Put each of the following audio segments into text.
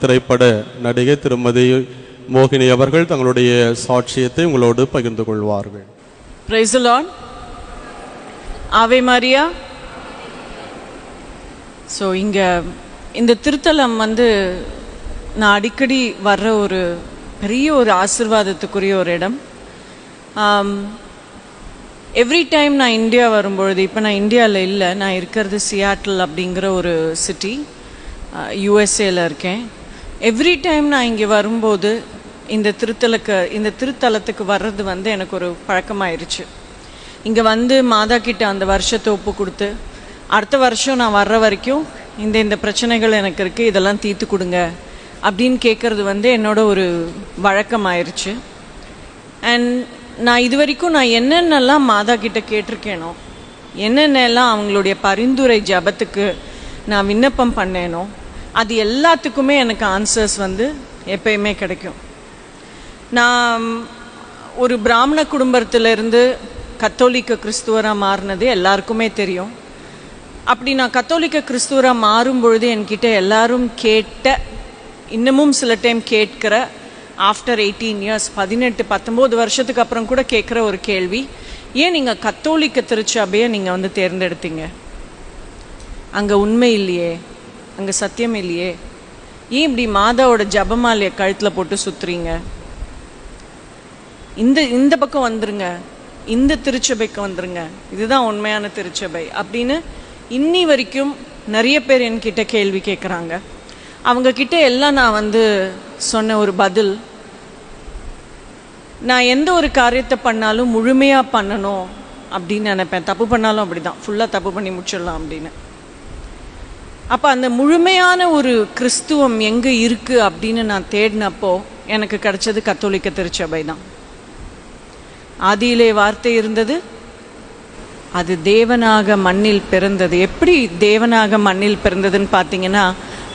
திரைப்பட நடிகை திருமதி மோகினி அவர்கள் தங்களுடைய சாட்சியத்தை உங்களோடு பகிர்ந்து கொள்வார்கள். Praise the Lord. ஆவே மரியா. ஸோ இங்கே இந்த திருத்தலம் நான் அடிக்கடி வர்ற ஒரு பெரிய ஒரு ஆசீர்வாதத்துக்குரிய ஒரு இடம். எவ்ரி டைம் நான் இந்தியா வரும்பொழுது, இப்போ நான் இந்தியாவில் இல்லை, நான் இருக்கிறது சியாட்டில் அப்படிங்கிற ஒரு சிட்டி, யூஎஸ்ஏல இருக்கேன். எவ்ரி டைம் நான் இங்கே வரும்போது இந்த திருத்தலத்துக்கு வர்றது எனக்கு ஒரு பழக்கமாயிருச்சு. இங்கே மாதா கிட்ட அந்த வருஷத்தை ஒப்பு கொடுத்து, அடுத்த வருஷம் நான் வர்ற வரைக்கும் இந்த பிரச்சனைகள் எனக்கு இருக்குது, இதெல்லாம் தீர்த்து கொடுங்க அப்படின்னு கேட்குறது என்னோட ஒரு வழக்கமாயிருச்சு. அண்ட் நான் இது வரைக்கும் நான் என்னென்னலாம் மாதா கிட்ட கேட்டிருக்கேனோ, என்னென்னலாம் அவங்களுடைய பரிந்துரை ஜபத்துக்கு நான் விண்ணப்பம் பண்ணேனோ, அது எல்லாத்துக்குமே எனக்கு ஆன்சர்ஸ் எப்பயுமே கிடைக்கும். நான் ஒரு பிராமண குடும்பத்திலிருந்து கத்தோலிக்க கிறிஸ்துவராக மாறினது எல்லாருக்குமே தெரியும். அப்படி நான் கத்தோலிக்க கிறிஸ்துவராக மாறும் பொழுது என்கிட்ட எல்லாரும் இன்னமும் சில டைம் கேட்கிற, ஆஃப்டர் 18 இயர்ஸ் 18-19 வருஷத்துக்கு அப்புறம் கூட கேட்குற ஒரு கேள்வி, ஏன் நீங்கள் கத்தோலிக்க திருச்சபையை நீங்கள் தேர்ந்தெடுத்தீங்க? அங்கே உண்மை இல்லையே, அங்கே சத்தியம் இல்லையே, ஏன் இப்படி மாதாவோட ஜபமாலையை கழுத்தில் போட்டு சுற்றுறீங்க? இந்த பக்கம் வந்துருங்க, இந்த திருச்சபைக்கு வந்துருங்க, இதுதான் உண்மையான திருச்சபை அப்படின்னு இன்னி வரைக்கும் நிறைய பேர் என்கிட்ட கேள்வி கேட்குறாங்க. அவங்க கிட்ட எல்லாம் நான் சொன்ன ஒரு பதில், நான் எந்த ஒரு காரியத்தை பண்ணாலும் முழுமையாக பண்ணணும் அப்படின்னு நினைப்பேன். தப்பு பண்ணாலும் அப்படிதான், ஃபுல்லாக தப்பு பண்ணி முடிச்சிடலாம் அப்படின்னு. அப்போ அந்த முழுமையான ஒரு கிறிஸ்துவம் எங்கே இருக்குது அப்படின்னு நான் தேடினப்போ எனக்கு கிடைச்சது கத்தோலிக்க திருச்சபை தான். ஆதியிலே வார்த்தை இருந்தது, அது தேவனாக மண்ணில் பிறந்தது. எப்படி தேவனாக மண்ணில் பிறந்ததுன்னு பார்த்தீங்கன்னா,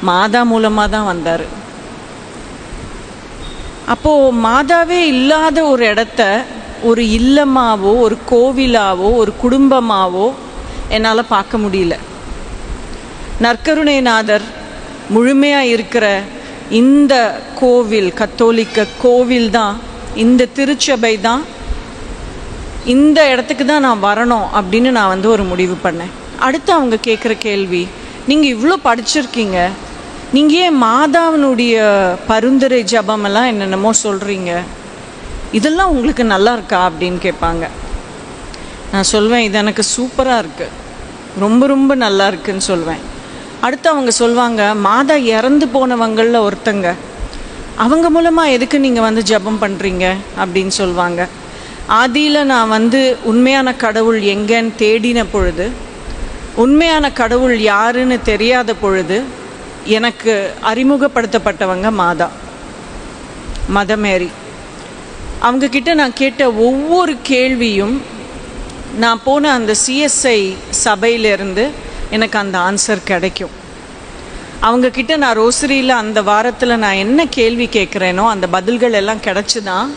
மாதா மூலமாக தான் வந்தார். அப்போது மாதாவே இல்லாத ஒரு இடத்த ஒரு இல்லமாவோ, ஒரு கோவிலாவோ, ஒரு குடும்பமாவோ என்னால் பார்க்க முடியல. நற்கருணைநாதர் முழுமையாக இருக்கிற இந்த கோவில், கத்தோலிக்க கோவில் தான், இந்த திருச்சபை தான், இந்த இடத்துக்கு தான் நான் வரணும் அப்படின்னு நான் ஒரு முடிவு பண்ணேன். அடுத்து அவங்க கேட்குற கேள்வி, நீங்கள் இவ்வளோ படிச்சிருக்கீங்க, நீங்கள் ஏன் மாதாவினுடைய பரிந்துரை ஜபமெல்லாம் என்னென்னமோ சொல்கிறீங்க, இதெல்லாம் உங்களுக்கு நல்லா இருக்கா அப்படின்னு கேட்பாங்க. நான் சொல்வேன், இது எனக்கு சூப்பராக இருக்குது, ரொம்ப ரொம்ப நல்லா இருக்குன்னு சொல்வேன். அடுத்து அவங்க சொல்லுவாங்க, மாதா இறந்து போனவங்களில் ஒருத்தங்க, அவங்க மூலமாக எதுக்கு நீங்கள் ஜபம் பண்ணுறீங்க அப்படின்னு சொல்லுவாங்க. ஆதியில் நான் உண்மையான கடவுள் எங்கன்னு தேடின பொழுது, உண்மையான கடவுள் யாருன்னு தெரியாத பொழுது எனக்கு அறிமுகப்படுத்தப்பட்டவங்க மதர் மேரி. அவங்கக்கிட்ட நான் கேட்ட ஒவ்வொரு கேள்வியும், நான் போன அந்த சிஎஸ்ஐ சபையிலேருந்து எனக்கு அந்த ஆன்சர் கிடைக்கும். அவங்கக்கிட்ட நான் ரோசரியில் அந்த வாரத்தில் நான் என்ன கேள்வி கேட்குறேனோ அந்த பதில்கள் எல்லாம் கிடச்சி தான்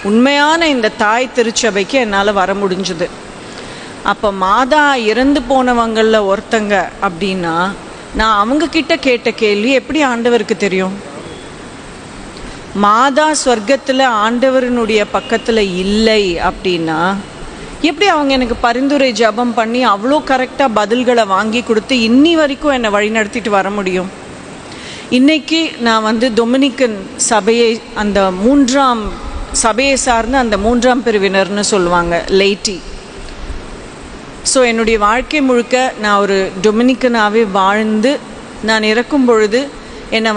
உண்மையான இந்த தாய் திருச்சபைக்கு என்னால் வர முடிஞ்சுது. அப்போ மாதா இறந்து போனவங்களில் ஒருத்தங்க அப்படின்னா, நான் அவங்கக்கிட்ட கேட்ட கேள்வி எப்படி ஆண்டவருக்கு தெரியும்? மாதா சொர்க்கத்தில் ஆண்டவரினுடைய பக்கத்தில் இல்லை அப்படின்னா எப்படி அவங்க எனக்கு பரிந்துரை ஜபம் பண்ணி அவ்வளோ கரெக்டாக பதில்களை வாங்கி கொடுத்து இன்னி வரைக்கும் என்னை வழிநடத்திட்டு வர முடியும்? இன்றைக்கி நான் டொமினிக்கன் சபையை, அந்த 3ஆம் சபையை சார்ந்து அந்த 3ஆம் பிரிவினர்னு சொல்லுவாங்க, லைட்டி. ஸோ என்னுடைய வாழ்க்கை முழுக்க நான் ஒரு டொமினிக்கனாகவே வாழ்ந்து, நான் இறக்கும் பொழுது என்னை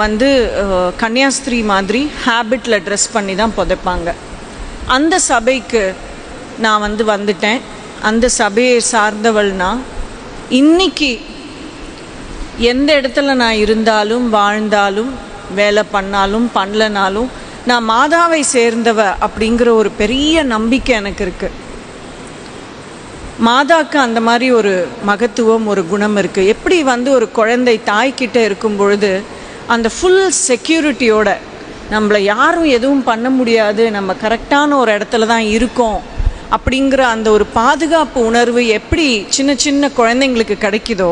கன்னியாஸ்திரி மாதிரி ஹேபிட்டில் ட்ரெஸ் பண்ணி தான் புதைப்பாங்க. அந்த சபைக்கு நான் வந்துட்டேன். அந்த சபையை சார்ந்தவள்னா, இன்னைக்கு எந்த இடத்துல நான் இருந்தாலும், வாழ்ந்தாலும், வேலை பண்ணாலும் பண்ணலனாலும், நான் மாதாவை சேர்ந்தவ அப்படிங்கிற ஒரு பெரிய நம்பிக்கை எனக்கு இருக்குது. மாதாக்கு அந்த மாதிரி ஒரு மகத்துவம், ஒரு குணம் இருக்குது. எப்படி ஒரு குழந்தை தாய்கிட்ட இருக்கும் பொழுது அந்த ஃபுல் செக்யூரிட்டியோட, நம்மளை யாரும் எதுவும் பண்ண முடியாது, நம்ம கரெக்டான ஒரு இடத்துல தான் இருக்கோம் அப்படிங்கிற அந்த ஒரு பாதுகாப்பு உணர்வு எப்படி சின்ன சின்ன குழந்தைங்களுக்கு கிடைக்குதோ,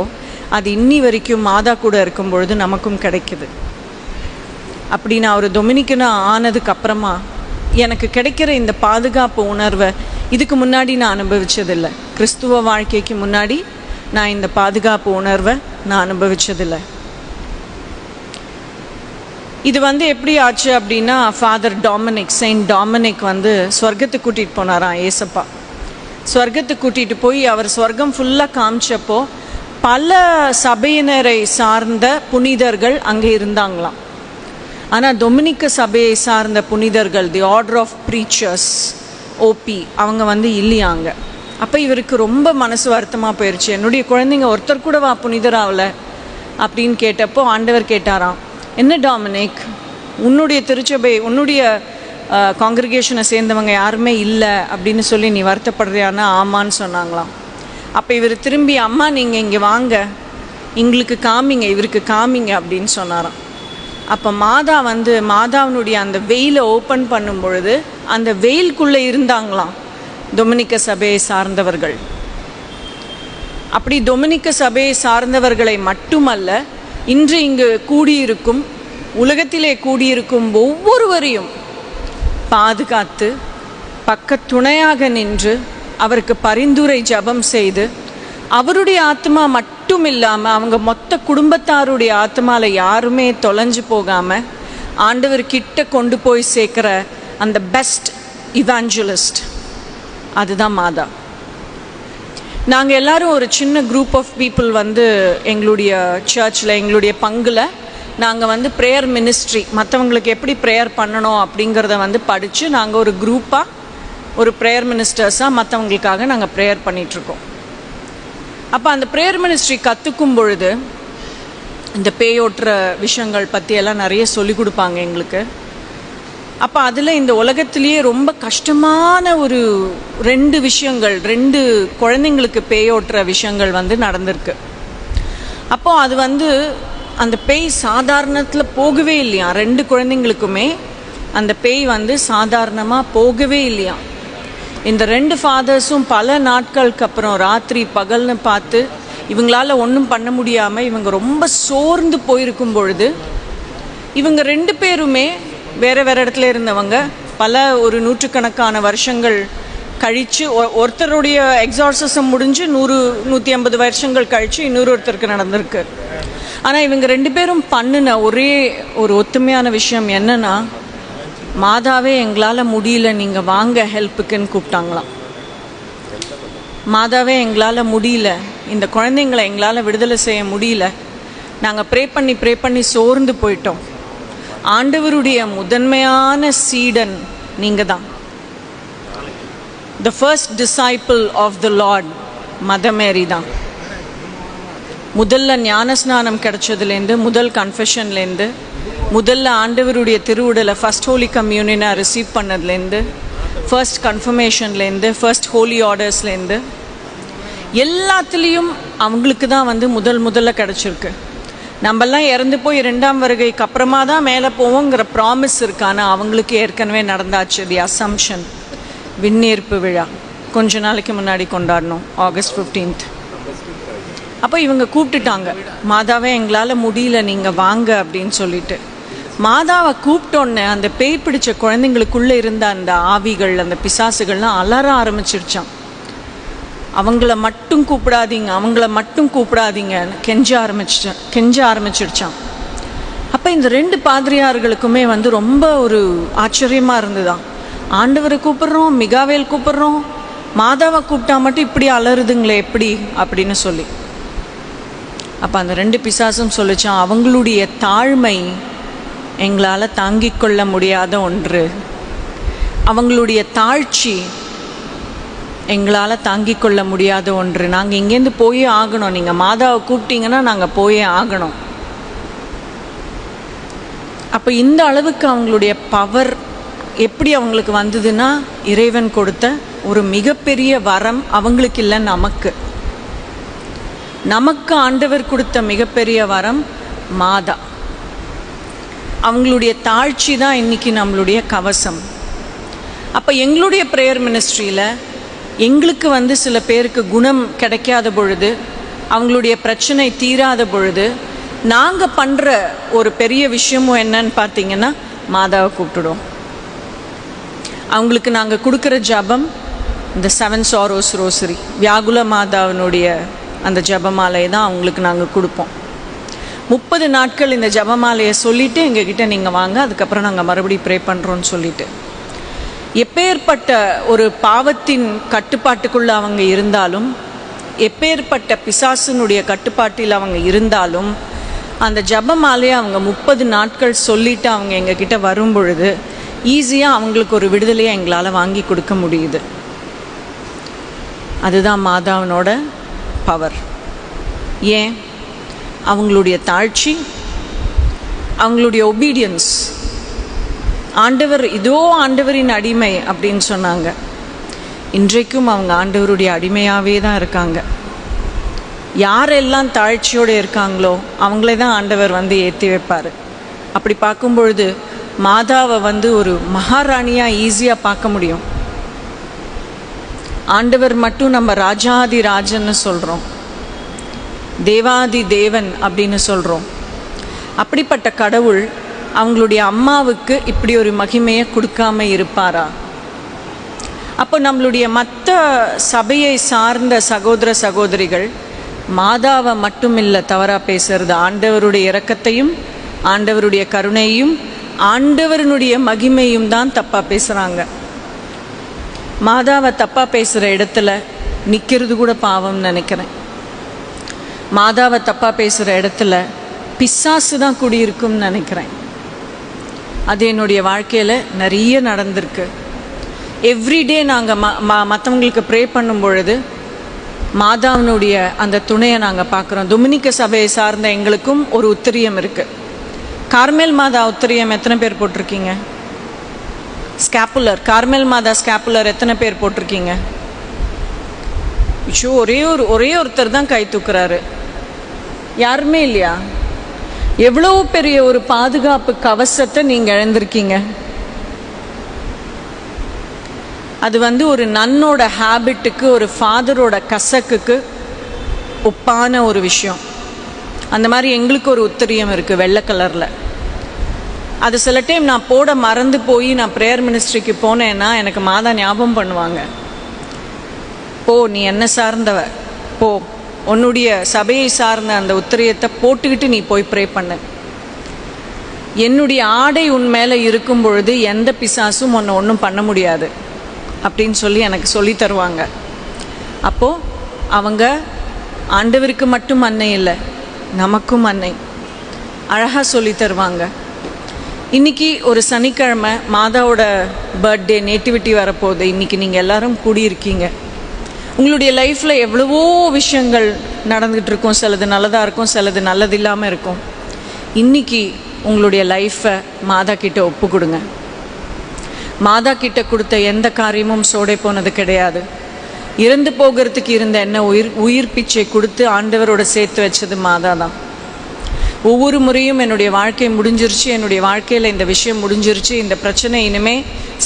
அது இன்னி வரைக்கும் மாதா கூட இருக்கும் பொழுது நமக்கும் கிடைக்குது. அப்படி நான் ஒரு டொமினிக்கனாக ஆனதுக்கப்புறமா எனக்கு கிடைக்கிற இந்த பாதுகாப்பு உணர்வை இதுக்கு முன்னாடி நான் அனுபவித்ததில்லை. கிறிஸ்துவ வாழ்க்கைக்கு முன்னாடி நான் இந்த பாதுகாப்பு உணர்வை நான் அனுபவித்ததில்லை. இது எப்படி ஆச்சு அப்படின்னா, ஃபாதர் டாமினிக், செயின்ட் டாமினிக் ஸ்வர்க்கத்துக்கு கூட்டிகிட்டு போனாராம் ஏசப்பா. ஸ்வர்க்கத்துக்கு கூட்டிகிட்டு போய் அவர் ஸ்வர்க்கம் ஃபுல்லாக காமிச்சப்போ பல சபையினரை சார்ந்த புனிதர்கள் அங்கே இருந்தாங்களாம். ஆனால் டொமினிக்க சபையை சார்ந்த புனிதர்கள், the order of preachers, OP, அவங்க இல்லையாங்க. அப்போ இவருக்கு ரொம்ப மனசு வருத்தமாக போயிடுச்சு. என்னுடைய குழந்தைங்க ஒருத்தர் கூட வா புனிதராகல அப்படின்னு கேட்டப்போ ஆண்டவர் கேட்டாராம், என்ன டாமினிக், உன்னுடைய திருச்சபை, உன்னுடைய காங்கிரிகேஷனை சேர்ந்தவங்க யாருமே இல்லை அப்படின்னு சொல்லி நீ வருத்தப்படுறியான்னா ஆமான்னு சொன்னாங்களாம். அப்போ இவர் திரும்பி, அம்மா நீங்கள் இங்கே வாங்க, எங்களுக்கு காமிங்க, இவருக்கு காமிங்க அப்படின்னு சொன்னாராம். அப்போ மாதாவினுடைய அந்த வெயிலை ஓப்பன் பண்ணும் பொழுது அந்த வெயிலுக்குள்ளே இருந்தாங்களாம் டொமினிக்க சபையை சார்ந்தவர்கள். அப்படி டொமினிக்க சபையை சார்ந்தவர்களை மட்டுமல்ல, இன்று இங்கு கூடியிருக்கும், உலகத்திலே கூடியிருக்கும் ஒவ்வொருவரையும் பாதுகாத்து பக்கத்துணையாக நின்று அவருக்கு பரிந்துரை ஜபம் செய்து அவருடைய ஆத்மா மட்டும் இல்லாமல் அவங்க மொத்த குடும்பத்தாருடைய ஆத்மாவில் யாருமே தொலைஞ்சு போகாமல் ஆண்டவர்கிட்ட கொண்டு போய் சேர்க்குற அந்த பெஸ்ட் இவாஞ்சலிஸ்ட், அதுதான் மாதா. நாங்கள் எல்லாரும் ஒரு சின்ன குரூப் ஆஃப் பீப்புள் எங்களுடைய சர்ச்சில், எங்களுடைய பங்கில் நாங்கள் ப்ரேயர் மினிஸ்ட்ரி, மற்றவங்களுக்கு எப்படி ப்ரேயர் பண்ணணும் அப்படிங்கிறத படித்து நாங்கள் ஒரு குரூப்பாக, ஒரு ப்ரேயர் மினிஸ்டர்ஸாக மற்றவங்களுக்காக நாங்கள் ப்ரேயர் பண்ணிகிட்ருக்கோம். அப்போ அந்த ப்ரேயர் மினிஸ்ட்ரி கற்றுக்கும் பொழுது இந்த பேயோட்டுற விஷயங்கள் பற்றியெல்லாம் நிறைய சொல்லிக் கொடுப்பாங்க எங்களுக்கு. அப்போ அதில் இந்த உலகத்திலேயே ரொம்ப கஷ்டமான ஒரு 2 விஷயங்கள், 2 குழந்தைங்களுக்கு பேயோட்டுற விஷயங்கள் நடந்திருக்கு. அப்போது அது அந்த பேய் சாதாரணத்தில் போகவே இல்லையா, 2 குழந்தைங்களுக்குமே அந்த பேய் சாதாரணமாக போகவே இல்லையா. இந்த 2 ஃபாதர்ஸும் பல நாட்களுக்கு அப்புறம் ராத்திரி பகல்னு பார்த்து இவங்களால ஒன்றும் பண்ண முடியாமல் இவங்க ரொம்ப சோர்ந்து போயிருக்கும் பொழுது இவங்க 2 பேருமே வேறு வேறு இடத்துல இருந்தவங்க, பல ஒரு 100கணக்கான வருஷங்கள் கழித்து ஒருத்தருடைய எக்ஸார்சிசம் முடிஞ்சு 100-150 வருஷங்கள் கழித்து இன்னொருத்தருக்கு நடந்திருக்கு. ஆனால் இவங்க 2 பேரும் பண்ணின ஒரே ஒரு ஒத்துமையான விஷயம் என்னன்னா, மாதாவே எங்களால் முடியல, நீங்கள் வாங்க ஹெல்ப்புக்குன்னு கூப்பிட்டாங்களாம். மாதாவே எங்களால் முடியல, இந்த குழந்தைங்களை எங்களால் விடுதலை செய்ய முடியல, நாங்கள் ப்ரே பண்ணி சோர்ந்து போயிட்டோம். ஆண்டவருடைய முதன்மையான சீடன் நீங்கள் தான். The first disciple of the lord mother Mary தான். முதல்ல ஞானஸ்நானம் கிடைச்சதுலேருந்து, முதல் கன்ஃபெஷன்லேருந்து, முதல்ல ஆண்டவருடைய திருவுடலை ஃபர்ஸ்ட் ஹோலி கம்யூனியனாக ரிசீவ் பண்ணதுலேருந்து, ஃபர்ஸ்ட் கன்ஃபர்மேஷன்லேருந்து, ஃபர்ஸ்ட் ஹோலி ஆர்டர்ஸ்லேருந்து எல்லாத்துலேயும் அவங்களுக்கு தான் முதல்ல கிடச்சிருக்கு. நம்மெல்லாம் இறந்து போய் 2ஆம் வருகைக்கு அப்புறமா தான் மேலே போவோங்கிற ப்ராமிஸ் இருக்கு. ஆனால் அவங்களுக்கு ஏற்கனவே நடந்தாச்சு. தி அசம்ஷன் விண்ணேற்பு விழா கொஞ்ச நாளைக்கு முன்னாடி கொண்டாடணும், ஆகஸ்ட் 15. அப்போ இவங்க கூப்பிட்டுட்டாங்க, மாதாவே எங்களால் முடியல, நீங்கள் வாங்க அப்படின்னு சொல்லிட்டு. மாதாவை கூப்பிட்டோன்னே அந்த பேய் பிடிச்ச குழந்தைங்களுக்குள்ளே இருந்த அந்த ஆவிகள், அந்த பிசாசுகள்லாம் அலற ஆரம்பிச்சிருச்சான். அவங்கள மட்டும் கூப்பிடாதீங்க, அவங்கள மட்டும் கூப்பிடாதீங்க கெஞ்ச ஆரம்பிச்சிருச்சான். அப்போ இந்த 2 பாதிரியார்களுக்குமே ரொம்ப ஒரு ஆச்சரியமாக இருந்துதான். ஆண்டவரை கூப்பிட்றோம், மிகாவேல் கூப்பிட்றோம், மாதாவை கூப்பிட்டா மட்டும் இப்படி அலறுதுங்களே எப்படி அப்படின்னு சொல்லி. அப்போ அந்த 2 பிசாசும் சொல்லிச்சான், அவங்களுடைய தாழ்மை எங்களால் தாங்கிக் கொள்ள முடியாத ஒன்று, அவங்களுடைய தாழ்ச்சி எங்களால் தாங்கிக் கொள்ள முடியாத ஒன்று, நாங்கள் இங்கேருந்து போயே ஆகணும், நீங்கள் மாதாவை கூப்பிட்டீங்கன்னா நாங்கள் போயே ஆகணும். அப்போ இந்த அளவுக்கு அவங்களுடைய பவர் எப்படி அவங்களுக்கு வந்ததுன்னா, இறைவன் கொடுத்த ஒரு மிகப்பெரிய வரம் அவங்களுக்கு இல்லை, நமக்கு ஆண்டவர் கொடுத்த மிகப்பெரிய வரம் மாதா. அவங்களுடைய தாழ்ச்சி தான் இன்னைக்கு நம்மளுடைய கவசம். அப்போ எங்களுடைய ப்ரேயர் மினிஸ்ட்ரியில் எங்களுக்கு சில பேருக்கு குணம் கிடைக்காத பொழுது, அவங்களுடைய பிரச்சனை தீராத பொழுது நாங்கள் பண்ணுற ஒரு பெரிய விஷயமும் என்னன்னு பார்த்தீங்கன்னா, மாதாவை கூப்பிட்டுடுவோம். அவங்களுக்கு நாங்கள் கொடுக்குற ஜபம் இந்த 7 சாரோஸ் ரோசரி, வியாகுல மாதாவினுடைய அந்த ஜபமாலையை தான் அவங்களுக்கு நாங்கள் கொடுப்போம். 30 நாட்கள் இந்த ஜபமாலையை சொல்லிவிட்டு எங்ககிட்ட நீங்கள் வாங்க, அதுக்கப்புறம் நாங்கள் மறுபடியும் ப்ரே பண்ணுறோன்னு சொல்லிட்டு, எப்பேற்பட்ட ஒரு பாவத்தின் கட்டுப்பாட்டுக்குள்ளே அவங்க இருந்தாலும், எப்பேற்பட்ட பிசாசினுடைய கட்டுப்பாட்டில் அவங்க இருந்தாலும், அந்த ஜபமாலையை அவங்க 30 நாட்கள் சொல்லிவிட்டு அவங்க எங்ககிட்ட வரும் பொழுது ஈஸியாக அவங்களுக்கு ஒரு விடுதலையை எங்களால் வாங்கி கொடுக்க முடியுது. அதுதான் மாதாவினோட பவர். ஏன்? அவங்களுடைய தாழ்ச்சி, அவங்களுடைய ஒபீடியன்ஸ். ஆண்டவர் இதோ ஆண்டவரின் அடிமை அப்படின்னு சொன்னாங்க. இன்றைக்கும் அவங்க ஆண்டவருடைய அடிமையாகவே தான் இருக்காங்க. யாரெல்லாம் தாழ்ச்சியோடு இருக்காங்களோ அவங்களே தான் ஆண்டவர் வந்து ஏற்றி வைப்பார். அப்படி பார்க்கும்பொழுது மாதாவை வந்து ஒரு மகாராணியாக ஈஸியாக பார்க்க முடியும். ஆண்டவர் மட்டும் நம்ம ராஜாதி ராஜன்னு சொல்கிறோம், தேவாதி தேவன் அப்படின்னு சொல்கிறோம். அப்படிப்பட்ட கடவுள் அவங்களுடைய அம்மாவுக்கு இப்படி ஒரு மகிமையை கொடுக்காம இருப்பாரா? அப்போ நம்மளுடைய மற்ற சபையை சார்ந்த சகோதர சகோதரிகள் மாதாவை மட்டும் இல்லை தவறாக பேசுறது, ஆண்டவருடைய இரக்கத்தையும் ஆண்டவருடைய கருணையும் ஆண்டவருடைய மகிமையும் தான் தப்பாக பேசுகிறாங்க. மாதாவை தப்பாக பேசுகிற இடத்துல நிற்கிறது கூட பாவம்னு நினைக்கிறேன். மாதாவை தப்பாக பேசுகிற இடத்துல பிசாசு தான் குடியிருக்கும்னு நினைக்கிறேன். அது என்னுடைய வாழ்க்கையில் நிறைய நடந்திருக்கு. எவ்ரிடே நாங்கள் மற்றவங்களுக்கு ப்ரே பண்ணும் பொழுது மாதாவினுடைய அந்த துணையை நாங்கள் பார்க்குறோம். டொமினிக்க சபையை சார்ந்த எங்களுக்கும் ஒரு உத்திரியம் இருக்குது. கார்மேல் மாதா உத்திரியம் எத்தனை பேர் போட்டிருக்கீங்க? ஸ்கேப்புலர், கார்மேல் மாதா ஸ்கேப்புலர் எத்தனை பேர் போட்டிருக்கீங்க? ஐயோ, ஒரே ஒருத்தர் தான் கை தூக்குறாரு, யாருமே இல்லையா? எவ்வளோ பெரிய ஒரு பாதுகாப்பு கவசத்தை நீங்கள் இழந்திருக்கீங்க. அது வந்து ஒரு நன்னோட ஹேபிட்டுக்கு, ஒரு ஃபாதரோட கசக்குக்கு ஒப்பான ஒரு விஷயம். அந்த மாதிரி எங்களுக்கு ஒரு உத்திரியம் இருக்குது வெள்ளை கலரில். அது சில டைம் நான் போட மறந்து போய் நான் ப்ரேயர் மினிஸ்ட்ரிக்கு போனேன்னா எனக்கு மாதா ஞாபகம் பண்ணுவாங்க. போ, நீ என்ன சார்ந்தவ, போ, உன்னுடைய சபையை சார்ந்த அந்த உத்திரியத்தை போட்டுக்கிட்டு நீ போய் ப்ரே பண்ணு. என்னுடைய ஆடை உன் மேலே இருக்கும் பொழுது எந்த பிசாசும் உன்னை ஒன்றும் பண்ண முடியாது அப்படின்னு சொல்லி எனக்கு சொல்லி தருவாங்க. அப்போது அவங்க ஆண்டவருக்கு மட்டும் அன்னை இல்லை, நமக்கும் அன்னை. அழகாக சொல்லி தருவாங்க. இன்றைக்கி ஒரு சனிக்கிழமை மாதாவோட பர்த்டே, நேட்டிவிட்டி வரப்போகுது. இன்றைக்கி நீங்கள் எல்லோரும் கூடியிருக்கீங்க. உங்களுடைய லைஃப்பில் எவ்வளவோ விஷயங்கள் நடந்துகிட்டு இருக்கும். சிலது நல்லதாக இருக்கும், சிலது நல்லது இல்லாமல் இருக்கும். இன்றைக்கி உங்களுடைய லைஃப்பை மாதா கிட்ட ஒப்பு கொடுங்க. மாதா கிட்ட கொடுத்த எந்த காரியமும் சோடை போனது கிடையாது. இறந்து போகிறதுக்கு இருந்த என்ன உயிர் பிச்சை கொடுத்து ஆண்டவரோட சேர்த்து வச்சது மாதா தான். ஒவ்வொரு முறையும் என்னுடைய வாழ்க்கை முடிஞ்சிருச்சு, என்னுடைய வாழ்க்கையில் இந்த விஷயம் முடிஞ்சிருச்சு, இந்த பிரச்சனை இனிமே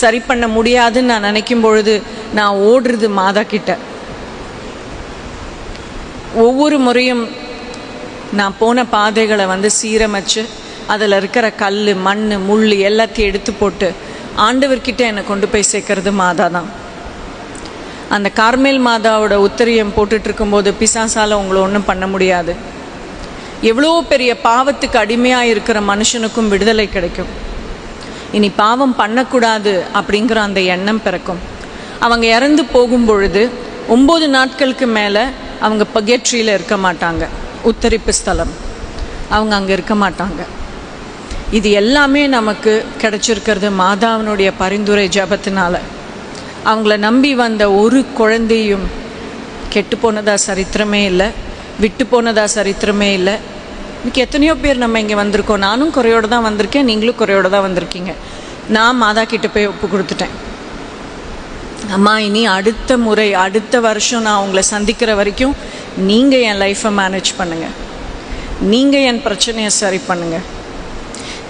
சரி பண்ண முடியாதுன்னு நான் நினைக்கும் பொழுது நான் ஓடுறது மாதா கிட்ட. ஒவ்வொரு முறையும் நான் போன பாதைகளை வந்து சீரமைச்சு அதில் இருக்கிற கல், மண், முள் எல்லாத்தையும் எடுத்து போட்டு ஆண்டவர்கிட்ட என்னை கொண்டு போய் சேர்க்கறது மாதா தான். அந்த கார்மேல் மாதாவோட உத்திரியம் போட்டுட்டு இருக்கும்போது பிசாசால் உங்களை ஒன்றும் பண்ண முடியாது. எவ்வளோ பெரிய பாவத்துக்கு அடிமையாக இருக்கிற மனுஷனுக்கும் விடுதலை கிடைக்கும். இனி பாவம் பண்ணக்கூடாது அப்படிங்கிற அந்த எண்ணம் பிறக்கும். அவங்க இறந்து போகும் பொழுது 9 நாட்களுக்கு மேலே அவங்க பகேட்ரியில் இருக்க மாட்டாங்க, உத்தரிப்பு ஸ்தலம், அவங்க அங்கே இருக்க மாட்டாங்க. இது எல்லாமே நமக்கு கிடைச்சிருக்கிறது மாதாவினுடைய பரிந்துரை ஜபத்தினால. அவங்கள நம்பி வந்த ஒரு குழந்தையும் கெட்டு போனதா சரித்திரமே இல்லை, விட்டு போனதா சரித்திரமே இல்லை. இன்னைக்கு எத்தனையோ பேர் நம்ம இங்கே வந்திருக்கோம். நானும் குறையோடு தான் வந்திருக்கேன், நீங்களும் குறையோடு தான் வந்திருக்கீங்க. நான் மாதா கிட்ட போய் ஒப்பு கொடுத்துட்டேன். அம்மா, இனி அடுத்த முறை, அடுத்த வருஷம் நான் உங்களை சந்திக்கிற வரைக்கும் நீங்கள் என் லைஃப்பை மேனேஜ் பண்ணுங்கள், நீங்கள் என் பிரச்சனையை சரி பண்ணுங்கள்,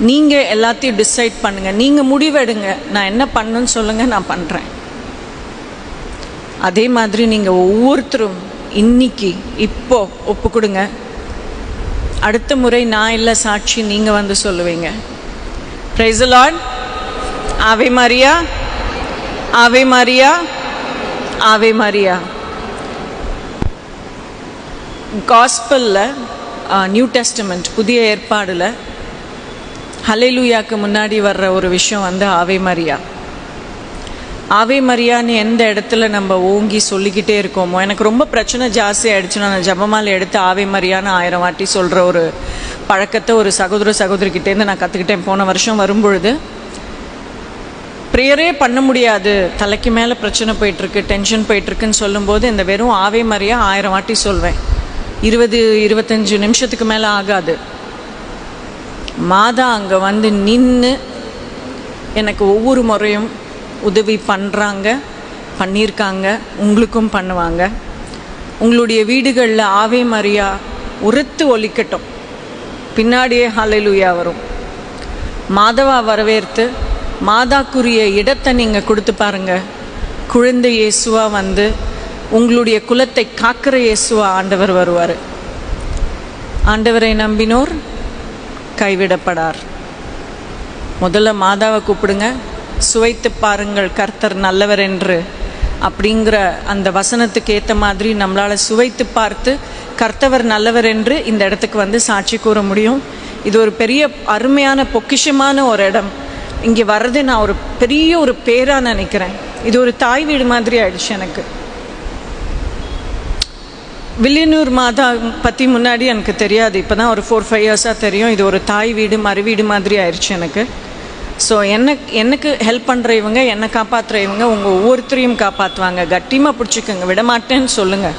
நீங்கள் எல்லாத்தையும் டிசைட் பண்ணுங்கள், நீங்கள் முடிவெடுங்க, நான் என்ன பண்ணுன்னு சொல்லுங்கள், நான் பண்ணுறேன். அதே மாதிரி நீங்கள் ஒவ்வொருத்தரும் இன்னைக்கு இப்போ ஒப்பு கொடுங்க. அடுத்த முறை நான் இல்லை சாட்சி, நீங்கள் வந்து சொல்லுவீங்க. Praise the Lord. ஆவே மரியா, ஆவே மரியா, ஆவே மரியா. காஸ்பலில் நியூ டெஸ்டமெண்ட் புதிய ஏற்பாடில் ஹல்லேலூயாக்கு முன்னாடி வர்ற ஒரு விஷயம் வந்து ஆவே மரியா. ஆவே மரியான்னு எந்த இடத்துல நம்ம ஓங்கி சொல்லிக்கிட்டே இருக்கோமோ, எனக்கு ரொம்ப பிரச்சனை ஜாஸ்தி ஆகிடுச்சுன்னா நான் ஜபமாலை எடுத்து ஆவே மரியான்னு 1000 வாட்டி சொல்கிற ஒரு பழக்கத்தை ஒரு சகோதரிக்கிட்டேருந்து நான் கற்றுக்கிட்டேன். போன வருஷம் வரும்பொழுது ப்ரேயரே பண்ண முடியாது, தலைக்கு மேலே பிரச்சனை போயிட்டுருக்கு, டென்ஷன் போயிட்டுருக்குன்னு சொல்லும்போது இந்த வெறும் ஆவே மரியா 1000 வாட்டி சொல்வேன். 20-25 நிமிஷத்துக்கு மேலே ஆகாது. மாதா அங்கே வந்து நின்று எனக்கு ஒவ்வொரு முறையும் உதவி பண்ணுறாங்க, பண்ணியிருக்காங்க, உங்களுக்கும் பண்ணுவாங்க. உங்களுடைய வீடுகளில் ஆவே மரியா உரத்து ஒலிக்கட்டும், பின்னாடியே ஹல்லேலூயா வரும். மாதவா வரவேற்று மாதாக்குரிய இடத்தை நீங்கள் கொடுத்து பாருங்கள். குழந்தை இயேசுவா வந்து உங்களுடைய குலத்தை காக்கிற இயேசுவா ஆண்டவர் வருவார். ஆண்டவரை நம்பினோர் கைவிடப்படார். முதல்ல மாதாவை கூப்பிடுங்க. சுவைத்து பாருங்கள் கர்த்தர் நல்லவர் என்று அப்படிங்கிற அந்த வசனத்துக்கு ஏற்ற மாதிரி நம்மளால் சுவைத்து பார்த்து கர்த்தவர் நல்லவர் என்று இந்த இடத்துக்கு வந்து சாட்சி கூற முடியும். இது ஒரு பெரிய அருமையான பொக்கிஷமான ஒரு இடம். இங்கே வர்றது நான் ஒரு பெரிய ஒரு பேராக நினைக்கிறேன். இது ஒரு தாய் வீடு மாதிரி ஆயிடுச்சு எனக்கு. வில்லியனூர் மாதா பற்றி முன்னாடி எனக்கு தெரியாது, இப்போ தான் ஒரு 4-5 இயர்ஸாக தெரியும். இது ஒரு தாய் வீடு, மறு வீடு மாதிரி ஆயிடுச்சு எனக்கு. ஸோ எனக்கு ஹெல்ப் பண்ணுற இவங்க, என்னை காப்பாற்றுற இவங்க உங்கள் ஒவ்வொருத்தரையும் காப்பாற்றுவாங்க. கட்டியமாக பிடிச்சிக்கோங்க, விடமாட்டேன்னு சொல்லுங்கள்.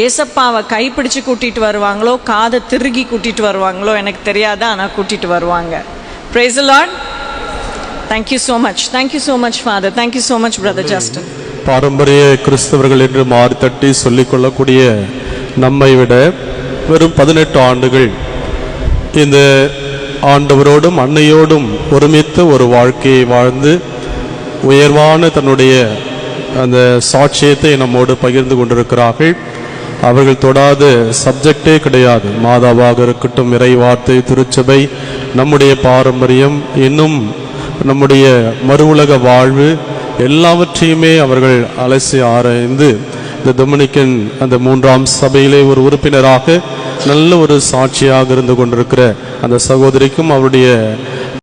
ஏசப்பாவை கைப்பிடிச்சு கூட்டிகிட்டு வருவாங்களோ, காதை திருகி கூட்டிகிட்டு வருவாங்களோ எனக்கு தெரியாது, ஆனால் கூட்டிகிட்டு வருவாங்க. Praise the Lord. Thank you so much. Thank you so much, Father. Thank you so much, Brother Justin. பாரம்பரிய கிறிஸ்தவர்கள் என்று மாறி தட்டி சொல்லிக்கொள்ளக்கூடிய நம்மை விட வெறும் 18 ஆண்டுகள் இந்த ஆண்டவரோடும் அன்னையோடும் ஒருமித்த ஒரு வாழ்க்கையை வாழ்ந்து உயர்வான தன்னுடைய அந்த சாட்சியத்தை நம்மோடு பகிர்ந்து கொண்டிருக்கிறார்கள். அவர்கள் தொடாத சப்ஜெக்டே கிடையாது. மாதாவாக இருக்கட்டும், இறை வார்த்தை, திருச்சபை, நம்முடைய பாரம்பரியம், இன்னும் நம்முடைய மறு உலக வாழ்வு, எல்லாவற்றையுமே அவர்கள் அலசி ஆராய்ந்து இந்த டொமினிக்கன் அந்த 3ஆம் சபையிலே ஒரு உறுப்பினராக நல்ல ஒரு சாட்சியாக இருந்து கொண்டிருக்கிற அந்த சகோதரிக்கும் அவருடைய